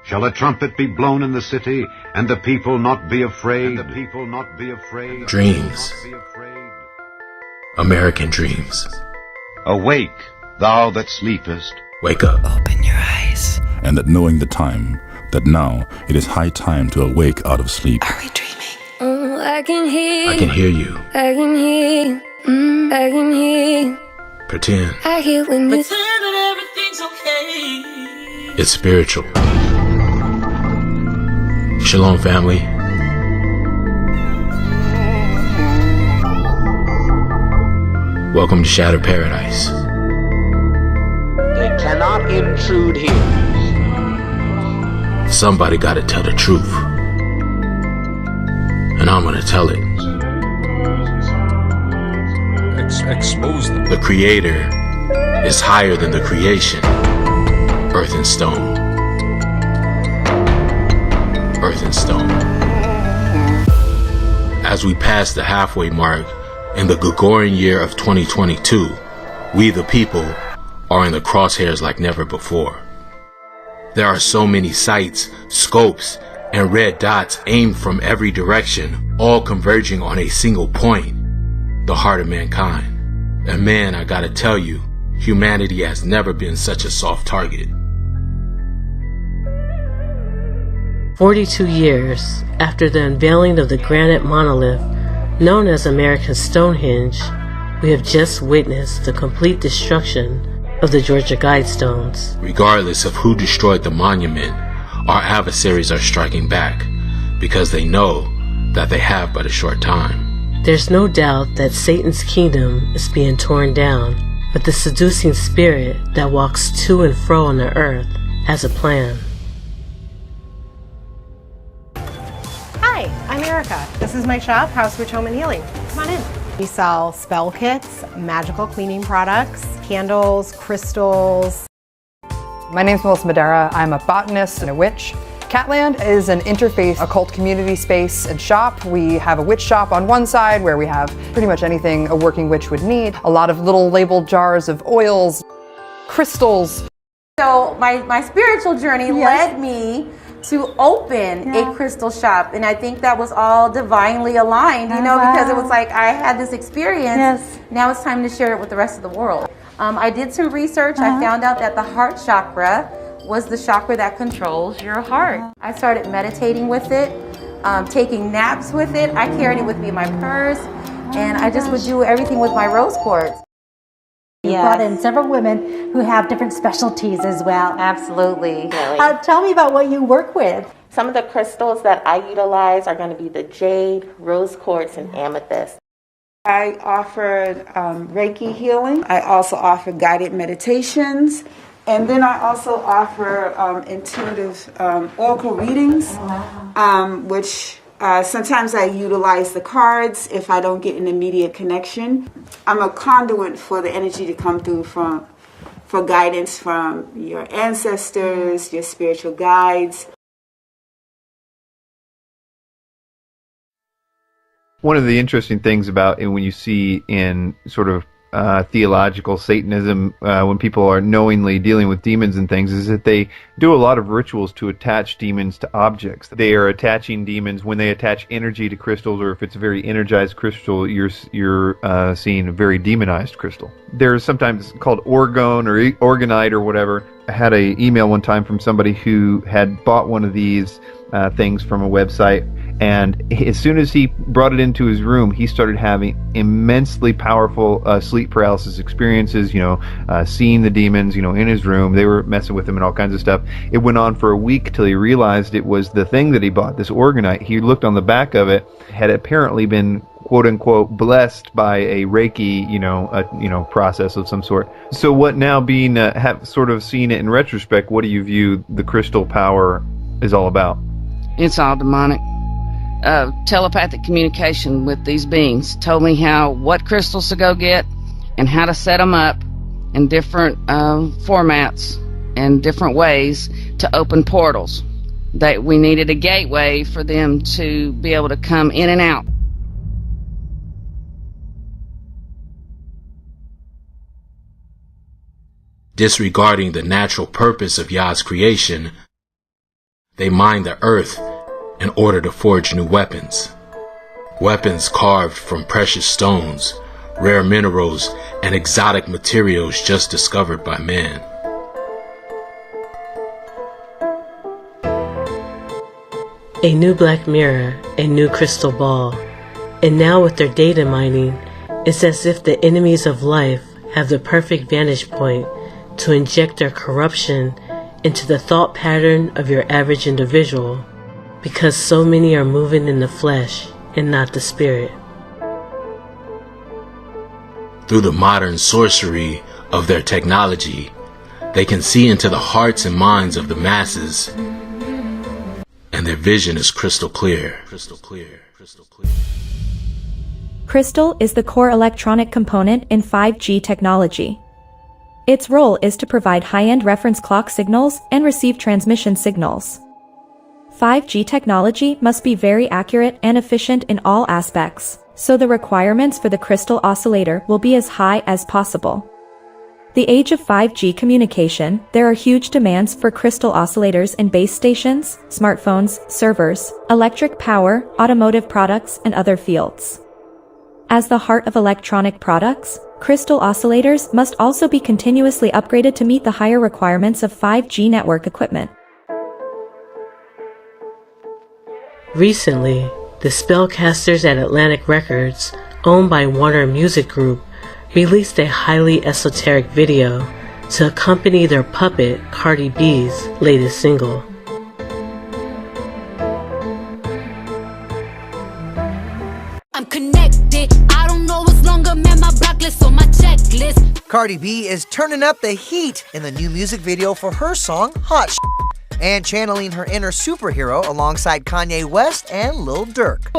Shall a trumpet be blown in the city, and the people not be afraid? Dreams. American dreams. Awake, thou that sleepest. Wake up. Open your eyes. And that knowing the time, that now it is high time to awake out of sleep. Are we dreaming? Oh, I can hear. I can hear you. I can hear. I can hear. Pretend. I hear when you Pretend that everything's okay. It's spiritual. Shalom, family. Welcome to Shattered Paradise. They cannot intrude here. Somebody gotta tell the truth. And I'm gonna tell it. Expose them. The Creator is higher than the creation. Earth and stone. Earth and stone. As we pass the halfway mark in the Gregorian year of 2022, we the people are in the crosshairs like never before. There are so many sights, scopes, and red dots aimed from every direction, all converging on a single point, the heart of mankind. And man, I gotta tell you, humanity has never been such a soft target. 42 years after the unveiling of the granite monolith known as American Stonehenge, we have just witnessed the complete destruction of the Georgia Guidestones. Regardless of who destroyed the monument, our adversaries are striking back because they know that they have but a short time. There's no doubt that Satan's kingdom is being torn down, but the seducing spirit that walks to and fro on the earth has a plan. Hi, I'm Erica. This is my shop, House Rich Home and Healing. Come on in. We sell spell kits, magical cleaning products, candles, crystals. My name's Melissa Madera. I'm a botanist and a witch. Catland is an interfaith occult community space and shop. We have a witch shop on one side where we have pretty much anything a working witch would need. A lot of little labeled jars of oils, crystals. So my spiritual journey led me to open a crystal shop, and I think that was all divinely aligned, you know, because it was like I had this experience. Now it's time to share it with the rest of the world. I did some research. I found out that the heart chakra was the chakra that controls your heart. I started meditating with it, taking naps with it. I carried it with me in my purse, and I just would do everything with my rose quartz. You brought in several women who have different specialties as well. Absolutely. Tell me about what you work with. Some of the crystals that I utilize are going to be the jade, rose quartz, and amethyst. I offered Reiki healing. I also offer guided meditations. And then I also offer intuitive oracle readings, which sometimes I utilize the cards if I don't get an immediate connection. I'm a conduit for the energy to come through for guidance from your ancestors, your spiritual guides. One of the interesting things about when you see in sort of theological Satanism, when people are knowingly dealing with demons and things, is that they do a lot of rituals to attach demons to objects. They are attaching demons when they attach energy to crystals, or if it's a very energized crystal, you're seeing a very demonized crystal. There's sometimes called orgone or orgonite or whatever. I had an email one time from somebody who had bought one of these things from a website, and as soon as he brought it into his room, he started having immensely powerful sleep paralysis experiences, seeing the demons, in his room. They were messing with him and all kinds of stuff. It went on for a week till he realized it was the thing that he bought, this orgonite. He looked on the back of it, had apparently been quote unquote blessed by a Reiki, process of some sort. So what now, being have sort of seen it in retrospect, what do you view the crystal power is all about? It's all demonic. Telepathic communication with these beings told me what crystals to go get and how to set them up in different formats and different ways to open portals. That we needed a gateway for them to be able to come in and out. Disregarding the natural purpose of Yah's creation, They mine the earth in order to forge new weapons. Weapons carved from precious stones, rare minerals, and exotic materials just discovered by man. A new Black Mirror, a new crystal ball. And now with their data mining, it's as if the enemies of life have the perfect vantage point to inject their corruption into the thought pattern of your average individual, because so many are moving in the flesh and not the spirit. Through the modern sorcery of their technology, they can see into the hearts and minds of the masses, and their vision is crystal clear. Crystal clear. Crystal clear. Crystal is the core electronic component in 5G technology. Its role is to provide high-end reference clock signals and receive transmission signals. 5G technology must be very accurate and efficient in all aspects, so the requirements for the crystal oscillator will be as high as possible. The age of 5G communication, there are huge demands for crystal oscillators in base stations, smartphones, servers, electric power, automotive products, and other fields. As the heart of electronic products, crystal oscillators must also be continuously upgraded to meet the higher requirements of 5G network equipment. Recently, the spellcasters at Atlantic Records, owned by Warner Music Group, released a highly esoteric video to accompany their puppet Cardi B's latest single. I'm connected, I don't know what's longer, man, my block list on my checklist. Cardi B is turning up the heat in the new music video for her song Hot Shit, and channeling her inner superhero alongside Kanye West and Lil Durk.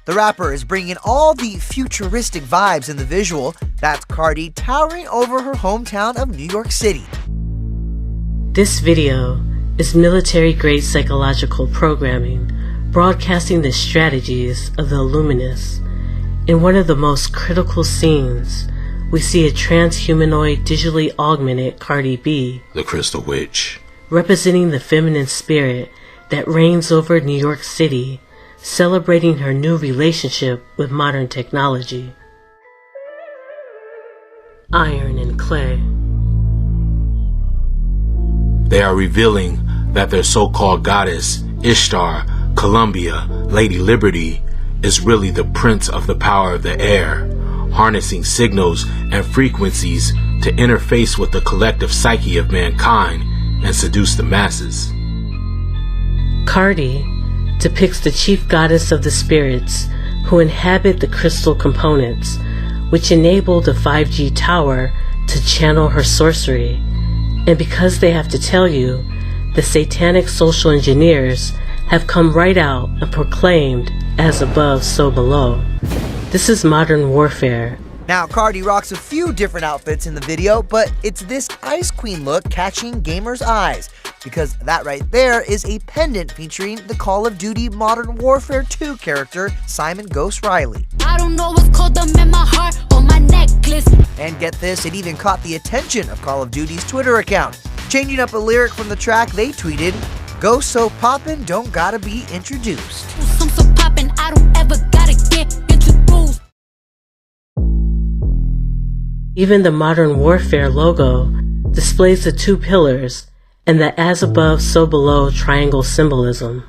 The rapper is bringing all the futuristic vibes in the visual. That's Cardi towering over her hometown of New York City. This video is military-grade psychological programming, broadcasting the strategies of the Illuminists. In one of the most critical scenes, we see a transhumanoid digitally augmented Cardi B, the Crystal Witch, representing the feminine spirit that reigns over New York City, celebrating her new relationship with modern technology. Iron and clay. They are revealing that their so-called goddess, Ishtar, Columbia, Lady Liberty, is really the prince of the power of the air, harnessing signals and frequencies to interface with the collective psyche of mankind and seduce the masses. Cardi depicts the chief goddess of the spirits who inhabit the crystal components, which enable the 5G tower to channel her sorcery. And because they have to tell you, the satanic social engineers have come right out and proclaimed, as above, so below. This is modern warfare. Now, Cardi rocks a few different outfits in the video, but it's this Ice Queen look catching gamers' eyes, because that right there is a pendant featuring the Call of Duty Modern Warfare 2 character, Simon Ghost Riley. I don't know what's called them in my heart or my necklace. And get this, it even caught the attention of Call of Duty's Twitter account. Changing up a lyric from the track, they tweeted, "Ghost so poppin', don't gotta be introduced." I'm so poppin', I don't ever gotta get introduced. Even the Modern Warfare logo displays the two pillars and the as above, so below triangle symbolism.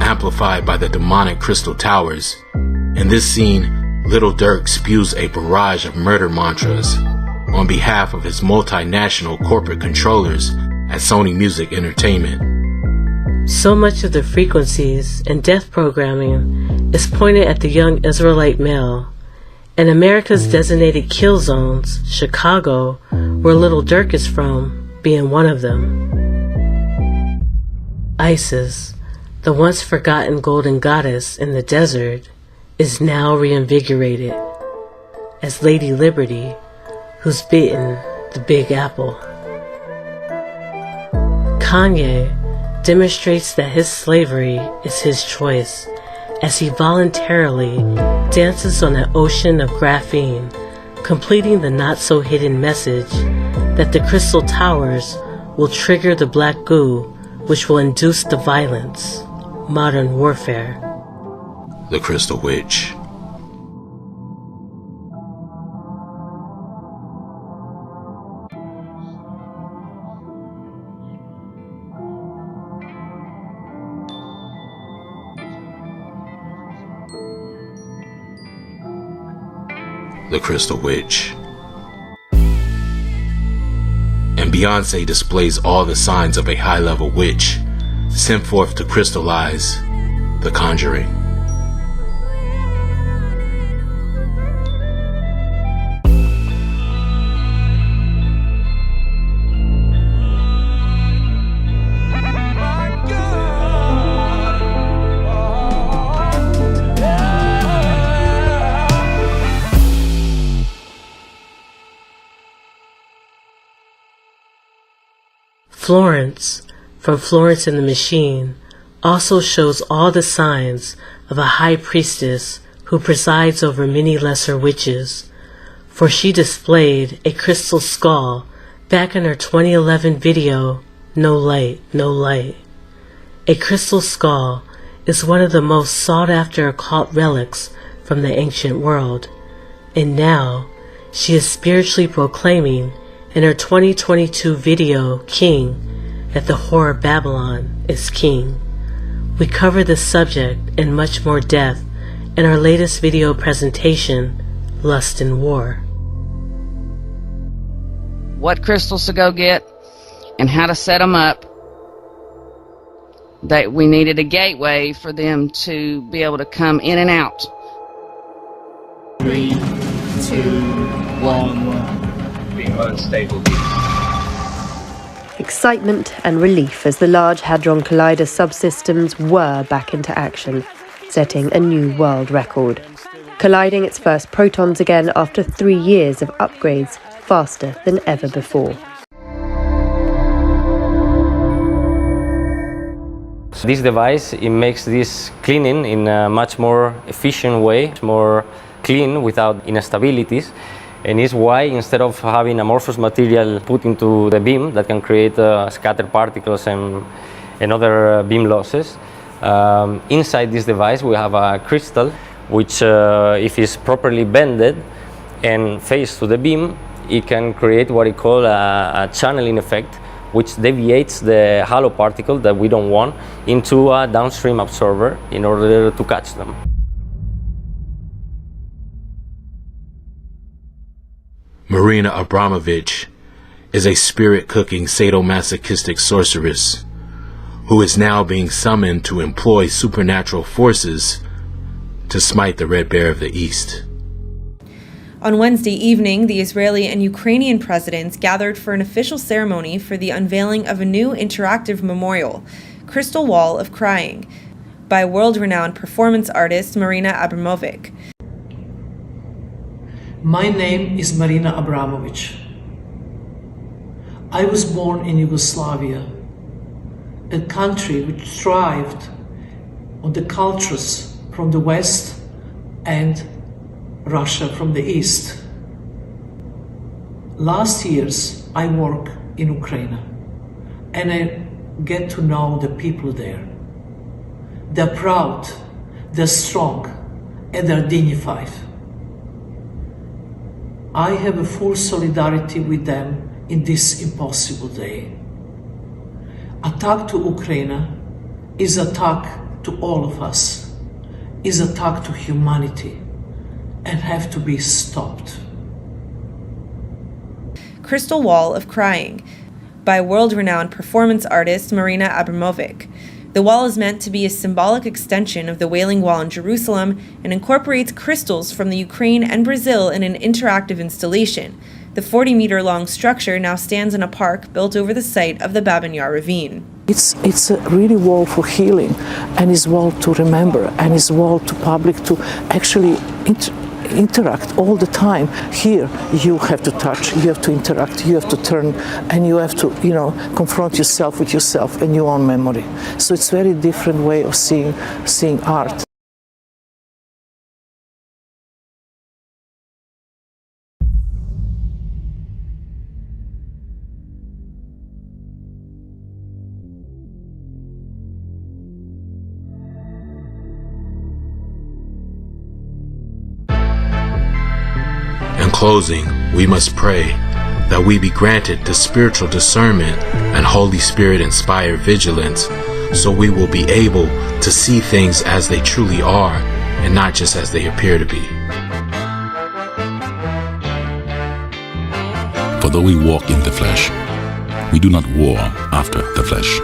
Amplified by the demonic crystal towers, in this scene, Lil Durk spews a barrage of murder mantras on behalf of his multinational corporate controllers at Sony Music Entertainment. So much of the frequencies and death programming is pointed at the young Israelite male, and America's designated kill zones, Chicago, where Lil Durk is from, being one of them. Isis, the once forgotten golden goddess in the desert, is now reinvigorated as Lady Liberty, who's bitten the Big Apple. Kanye demonstrates that his slavery is his choice as he voluntarily dances on an ocean of graphene completing the not-so-hidden message that the crystal towers will trigger the black goo, which will induce the violence, modern warfare. The Crystal Witch. The Crystal Witch. And Beyonce displays all the signs of a high-level witch, sent forth to crystallize The Conjuring. Florence, from Florence and the Machine, also shows all the signs of a high priestess who presides over many lesser witches, for she displayed a crystal skull back in her 2011 video, No Light, No Light. A crystal skull is one of the most sought-after occult relics from the ancient world, and now she is spiritually proclaiming in her 2022 video, King, that the horror Babylon is king. We cover this subject and much more depth in our latest video presentation, Lust and War. What crystals to go get and how to set them up. That we needed a gateway for them to be able to come in and out. 3, 2, 1. Being unstable. Excitement and relief as the Large Hadron Collider subsystems were back into action, setting a new world record. Colliding its first protons again after 3 years of upgrades faster than ever before. This device, it makes this cleaning in a much more efficient way, more clean without instabilities. And is why instead of having amorphous material put into the beam that can create scattered particles and other beam losses, inside this device we have a crystal which if it's properly bended and faced to the beam, it can create what we call a channeling effect, which deviates the hollow particle that we don't want into a downstream absorber in order to catch them. Marina Abramovich is a spirit-cooking sadomasochistic sorceress who is now being summoned to employ supernatural forces to smite the Red Bear of the East. On Wednesday evening, the Israeli and Ukrainian presidents gathered for an official ceremony for the unveiling of a new interactive memorial, Crystal Wall of Crying, by world-renowned performance artist Marina Abramovic. My name is Marina Abramovich. I was born in Yugoslavia, a country which thrived on the cultures from the West and Russia from the East. Last years I work in Ukraine and I get to know the people there. They're proud, they're strong, and they're dignified. I have a full solidarity with them in this impossible day. Attack to Ukraine is attack to all of us, is attack to humanity, and have to be stopped. Crystal Wall of Crying, by world-renowned performance artist Marina Abramovic. The wall is meant to be a symbolic extension of the Wailing Wall in Jerusalem and incorporates crystals from the Ukraine and Brazil in an interactive installation. The 40-meter-long structure now stands in a park built over the site of the Babin Yar ravine. It's a really wall for healing, and it's wall to remember, and it's wall to public to actually interact all the time. Here you have to touch, you have to interact, you have to turn, and you have to, confront yourself with yourself and your own memory. So it's a very different way of seeing art. closing, we must pray that we be granted the spiritual discernment and Holy Spirit inspired vigilance, so we will be able to see things as they truly are and not just as they appear to be. For though we walk in the flesh, we do not war after the flesh.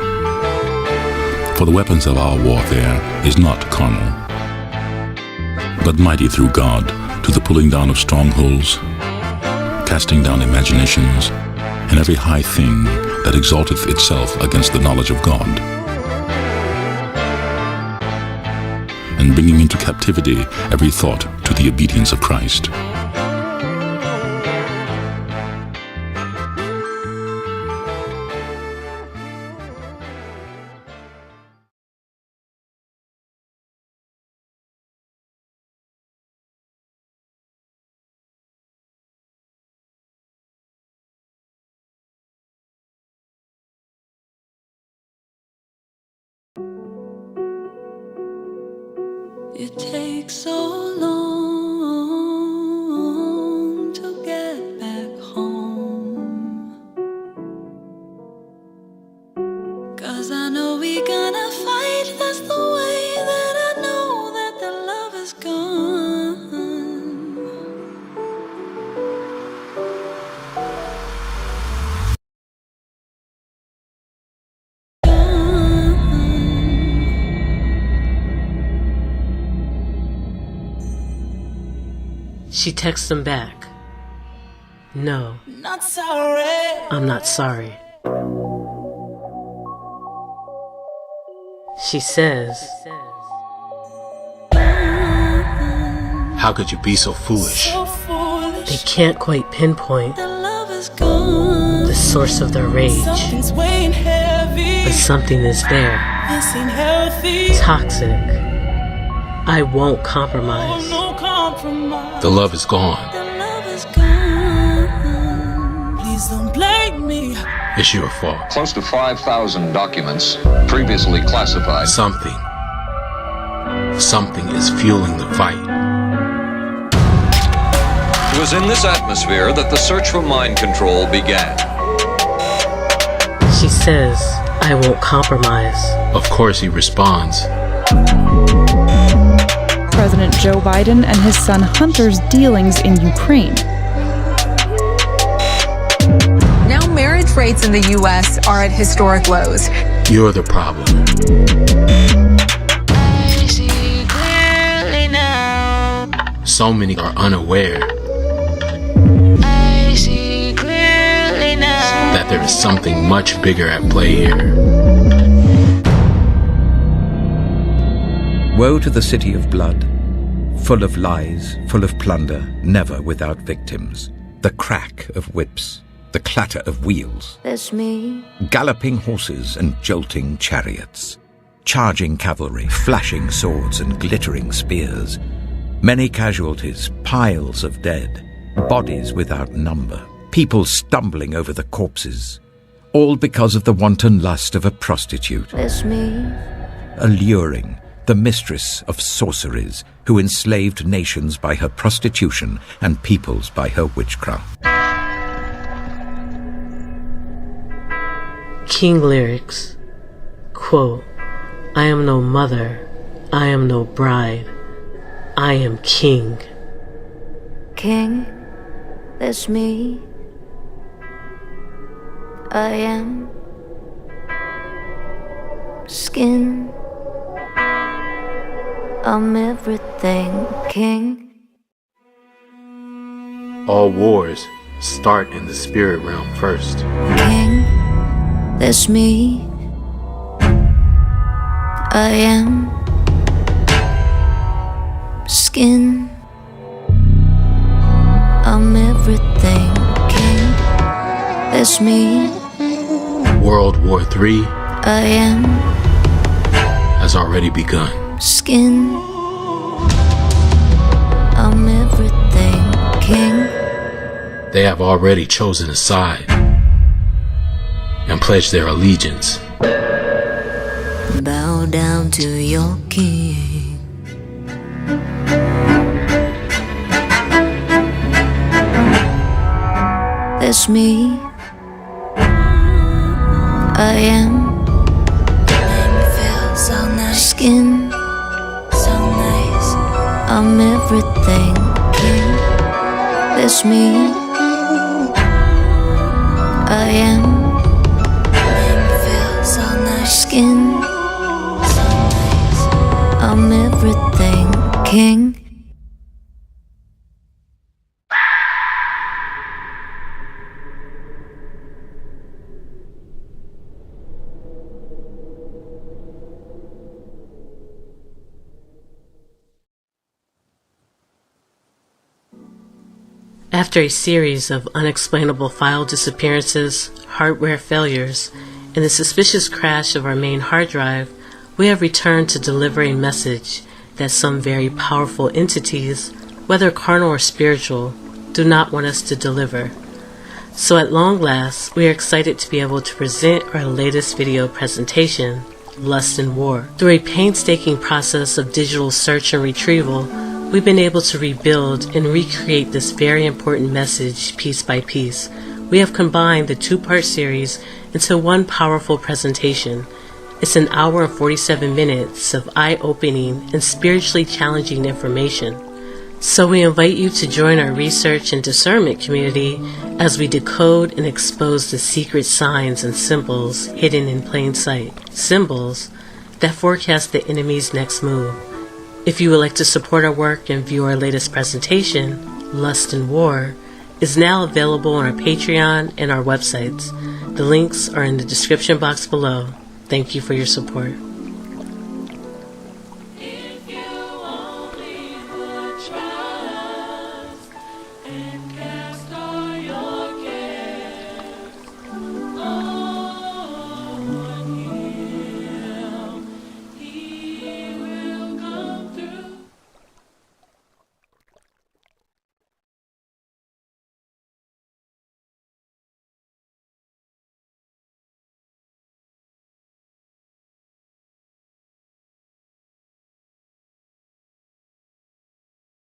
For the weapons of our warfare is not carnal, but mighty through God to the pulling down of strongholds, casting down imaginations, and every high thing that exalteth itself against the knowledge of God, and bringing into captivity every thought to the obedience of Christ. It takes so long to get back home, 'cause I know we're gonna fight. That's the way that I know that the love is gone. She texts him back. No, Not sorry. I'm not sorry. She says, How could you be so foolish? they can't quite pinpoint the source of their rage, Something's weighing heavy. but something is there. This ain't healthy. Toxic. I won't compromise. No compromise. The love is gone. Love is gone. Please don't blame me. It's your fault. Close to 5,000 documents previously classified. Something is fueling the fight. It was in this atmosphere that the search for mind control began. She says, I won't compromise. Of course he responds. President Joe Biden and his son Hunter's dealings in Ukraine. Now marriage rates in the U.S. are at historic lows. You're the problem. I see clearly now. So many are unaware I see clearly now. that there is something much bigger at play here. Woe to the city of blood, full of lies, full of plunder, never without victims. The crack of whips, the clatter of wheels, That's me. galloping horses and jolting chariots, charging cavalry, flashing swords and glittering spears, many casualties, piles of dead, bodies without number, people stumbling over the corpses, all because of the wanton lust of a prostitute. That's me. Alluring, the mistress of sorceries, who enslaved nations by her prostitution and peoples by her witchcraft. King lyrics. Quote, I am no mother. I am no bride. I am king. King, that's me. I am skin. I'm everything, king. All wars start in the spirit realm first. King, that's me. I am skin. I'm everything, king. That's me. World War III I am has already begun. skin. I'm everything, king. They have already chosen a side and pledged their allegiance. Bow down to your king. This me, I am. Feel so nice. Skin, so nice. I'm everything. This me, I am. Feel so nice. Skin, so nice. I'm everything, king. After a series of unexplainable file disappearances, hardware failures, and the suspicious crash of our main hard drive, we have returned to deliver a message that some very powerful entities, whether carnal or spiritual, do not want us to deliver. So at long last, we are excited to be able to present our latest video presentation, Lust and War. Through a painstaking process of digital search and retrieval, we've been able to rebuild and recreate this very important message piece by piece. We have combined the two-part series into one powerful presentation. It's an hour and 47 minutes of eye-opening and spiritually challenging information. So we invite you to join our research and discernment community as we decode and expose the secret signs and symbols hidden in plain sight. Symbols that forecast the enemy's next move. If you would like to support our work and view our latest presentation, Lust and War, is now available on our Patreon and our websites. The links are in the description box below. Thank you for your support.